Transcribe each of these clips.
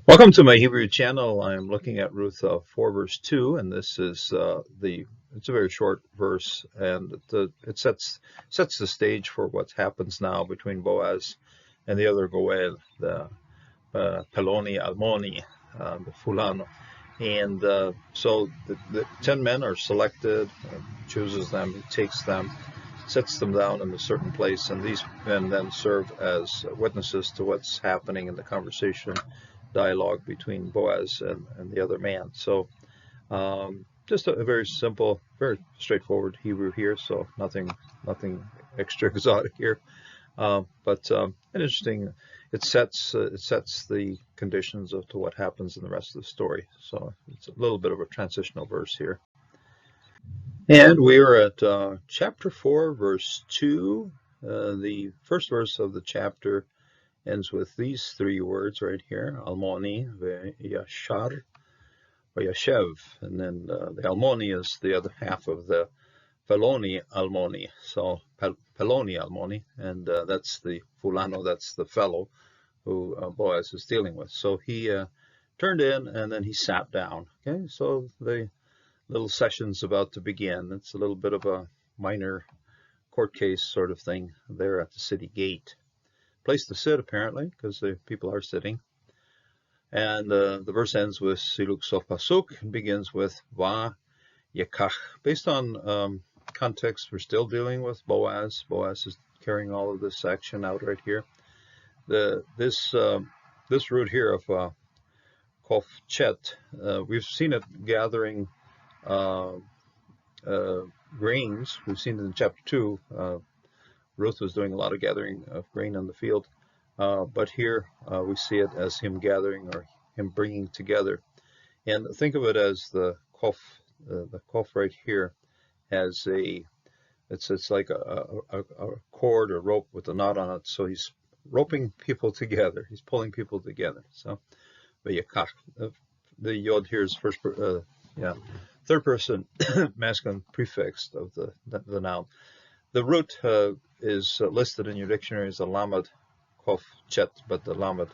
Welcome to my Hebrew channel. I'm looking at Ruth 4 verse 2, and this is it's a very short verse, and it sets the stage for what happens now between Boaz and the other Goel, the Peloni Almoni, the Fulano. And so the 10 men are selected, chooses them, he takes them, sets them down in a certain place, and these men then serve as witnesses to what's happening in the conversation dialogue between Boaz and the other man. So just a very simple, very straightforward Hebrew here. So nothing extra exotic here. But an interesting. It sets the conditions of to what happens in the rest of the story. So it's a little bit of a transitional verse here. And we are at chapter 4, verse 2. The first verse of the chapter ends with these three words right here: Almoni, Yashar, Yashev. And then the Almoni is the other half of the Peloni Almoni. So Peloni Almoni, and that's the Fulano, that's the fellow who Boaz is dealing with. So he turned in and then he sat down. Okay, so the little session's about to begin. It's a little bit of a minor court case sort of thing there at the city gate. Place to sit, apparently, because the people are sitting. And the verse ends with Siluk Sof Pasuk and begins with Va Yekach. Based on context, we're still dealing with Boaz. Boaz is carrying all of this action out right here. This root here of Kof Chet, we've seen it gathering grains. We've seen it in chapter 2. Ruth was doing a lot of gathering of grain on the field. But here we see it as him gathering or him bringing together. And think of it as the kof right here has it's like a cord or rope with a knot on it. So he's roping people together. He's pulling people together. So the yod here is third person masculine prefix of the noun. The root is listed in your dictionary as a lamed kof chet, but the lamed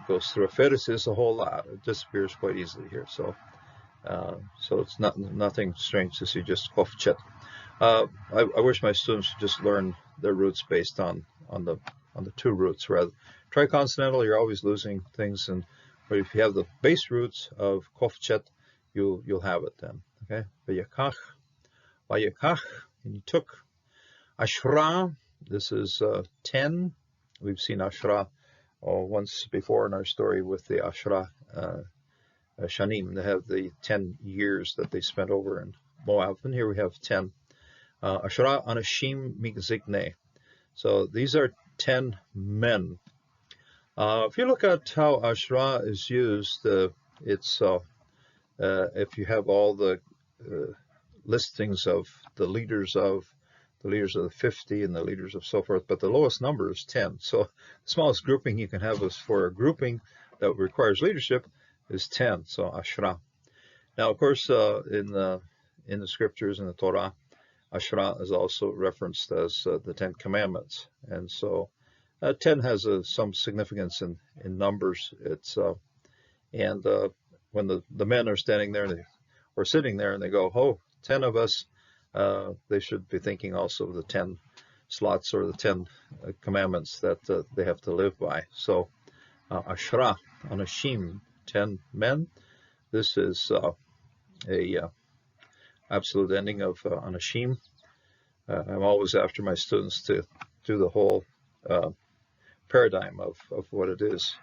goes through a pheresis a whole lot. It disappears quite easily here. So it's nothing strange to see just kof chet. I wish my students would just learn their roots based on the two roots rather. Triconsonantal, you're always losing things, but if you have the base roots of kof chet, you'll have it then. Okay, vayakach, and you took Ashra. This is 10. We've seen Ashra once before in our story with the Ashra Shanim. They have the 10 years that they spent over in Moab, and here we have 10. Ashra Anashim Migzigne. So these are 10 men. If you look at how Ashra is used, it's if you have all the listings of the leaders of the 50 and the leaders of so forth, but the lowest number is 10. So the smallest grouping you can have is for a grouping that requires leadership is 10. So Ashra. Now, of course, in the scriptures in the Torah, Ashra is also referenced as the 10 Commandments, and so 10 has some significance in numbers. It's and when the men are standing there or sitting there and they go, oh, 10 of us, they should be thinking also of the 10 slots or the 10 commandments that they have to live by. So Ashra, Anashim, 10 men. This is a absolute ending of Anashim. I'm always after my students to do the whole paradigm of what it is,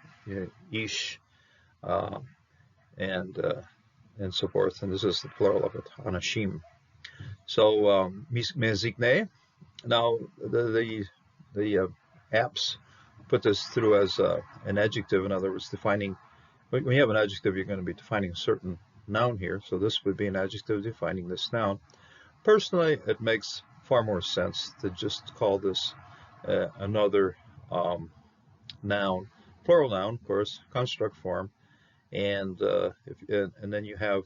Ish, and so forth. And this is the plural of it, Anashim. So Mezikne. Now the apps put this through as an adjective. In other words, defining. When you have an adjective, you're going to be defining a certain noun here. So this would be an adjective defining this noun. Personally, it makes far more sense to just call this another noun, plural noun, of course, construct form, and then you have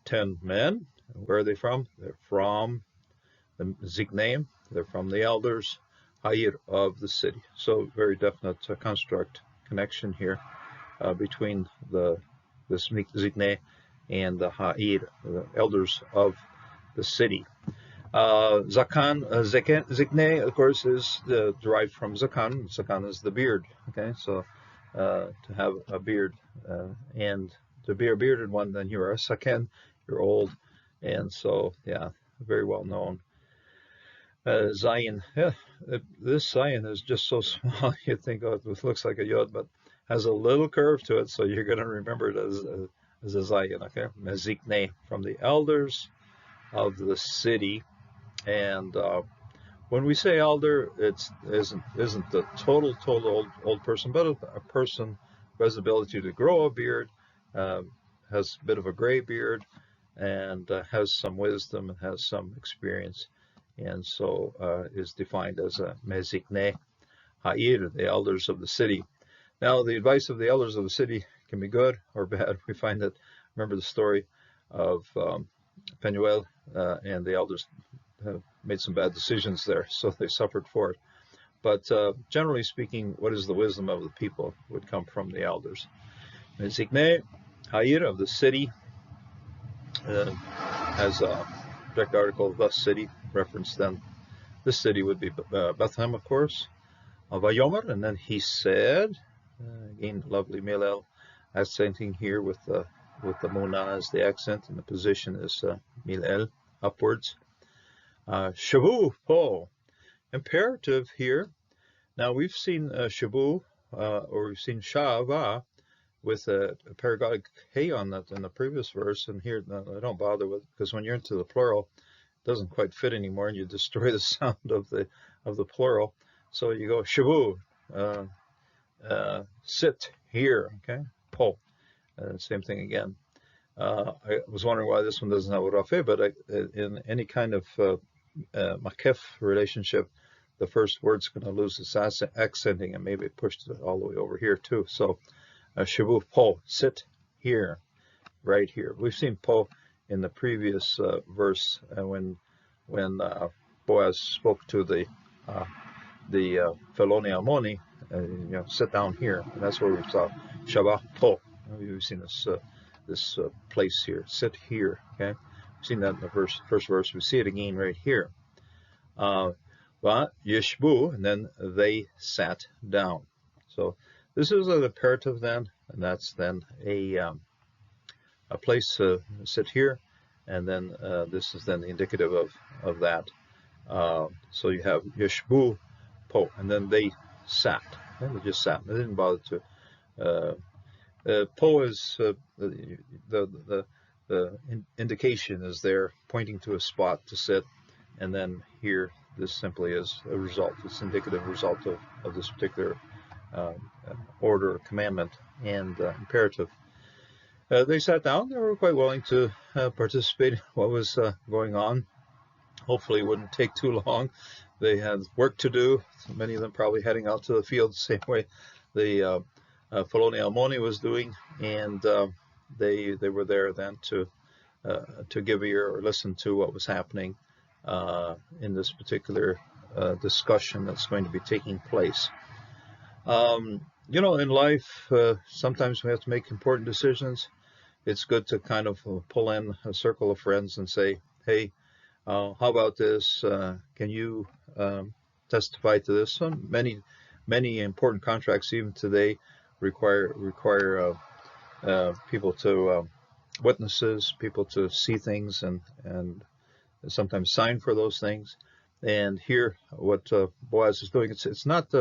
10 men. Where are they from? They're from the Ziknaim. They're from the elders, Hayir, of the city. So very definite construct connection here. between the Zikne and the Ha'ir, the elders of the city. Zikne, of course, is derived from Zakan. Zakan is the beard. Okay, so to have a beard, and to be a bearded one, then you're a Saken, you're old, and so yeah, very well known. Zion, yeah, this Zion is just so small. You think, oh, it looks like a yod, but has a little curve to it, so you're going to remember it as a Zion. Okay, Mezikne, from the elders of the city. And when we say elder, it isn't the total old person, but a person who has the ability to grow a beard, uh, has a bit of a gray beard, and has some wisdom and has some experience, and so is defined as a mezikne ha'ir, the elders of the city. Now, the advice of the elders of the city can be good or bad. We find that, remember the story of Penuel, and the elders made some bad decisions there, so they suffered for it. But generally speaking, what is the wisdom of the people would come from the elders. Mezikne ha'ir, of the city, has a direct article, thus city, reference then. This city would be Bethlehem, of course, of Vayomer, and then he said, again, lovely Milel accenting here with the Mona as the accent, and the position is Milel, upwards. Shavu, po, imperative here. Now we've seen Shavu, or we've seen Shava, with a paragogic hey on that in the previous verse, and here I don't bother with, because when you're into the plural, it doesn't quite fit anymore, and you destroy the sound of the plural. So you go shavu, sit here, okay, po, same thing again. I was wondering why this one doesn't have a rafe, but in any kind of makef relationship, the first word's going to lose its accenting, and maybe it pushed it all the way over here too. So shavu po, sit here, right here. We've seen po in the previous verse when Boaz spoke to the Feloni Amoni, sit down here, and that's where we saw Shabbat po. We've seen this place here, sit here. Okay, we've seen that in the first verse. We see it again right here. But Yeshbu, and then they sat down. So this is an imperative then, and that's then a place to sit here, and then this is then the indicative of that. So you have Yeshbu po, and then they sat. And they just sat. They didn't bother to. Po is the indication is there, pointing to a spot to sit, and then here this simply is a result. It's indicative result of this particular order, commandment, and imperative. They sat down. They were quite willing to participate in what was going on. Hopefully it wouldn't take too long. They had work to do. Many of them probably heading out to the field the same way the Feloni Almoni was doing, and they were there then to give ear or listen to what was happening in this particular discussion that's going to be taking place. In life, sometimes we have to make important decisions. It's good to kind of pull in a circle of friends and say, hey, how about this? Can you testify to this? Many important contracts, even today, require people to witnesses, people to see things and sometimes sign for those things. And here, what Boaz is doing, it's not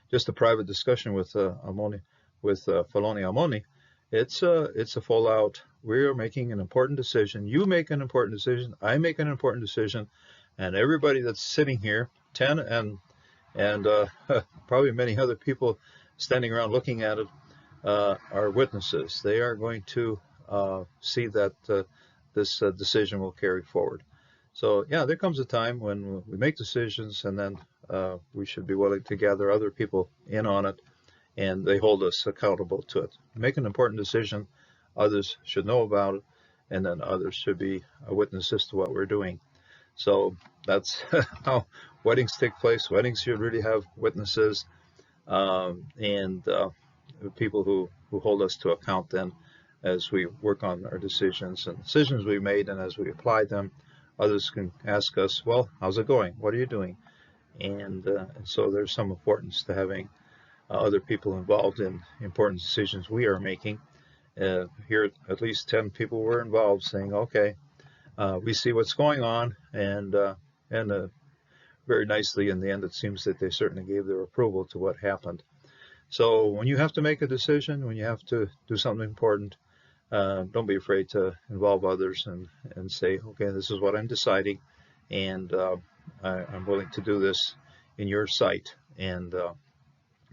just a private discussion with Feloni Amoni. It's a full out. We're making an important decision. You make an important decision. I make an important decision, and everybody that's sitting here, 10 and probably many other people standing around looking at it, are witnesses. They are going to see that this decision will carry forward. So yeah, there comes a time when we make decisions, and then we should be willing to gather other people in on it, and they hold us accountable to it. Make an important decision, others should know about it, and then others should be witnesses to what we're doing. So that's how weddings take place. Weddings should really have witnesses, and people who hold us to account then as we work on our decisions and decisions we made, and as we apply them, others can ask us, well, how's it going? What are you doing? And so there's some importance to having other people involved in important decisions we are making. Here, at least 10 people were involved, saying, okay, we see what's going on, and very nicely in the end, it seems that they certainly gave their approval to what happened. So when you have to make a decision, when you have to do something important, don't be afraid to involve others and say, okay, this is what I'm deciding, and I'm willing to do this in your sight. And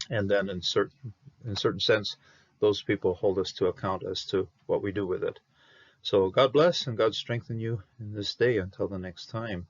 then in certain sense, those people hold us to account as to what we do with it. So God bless and God strengthen you in this day until the next time.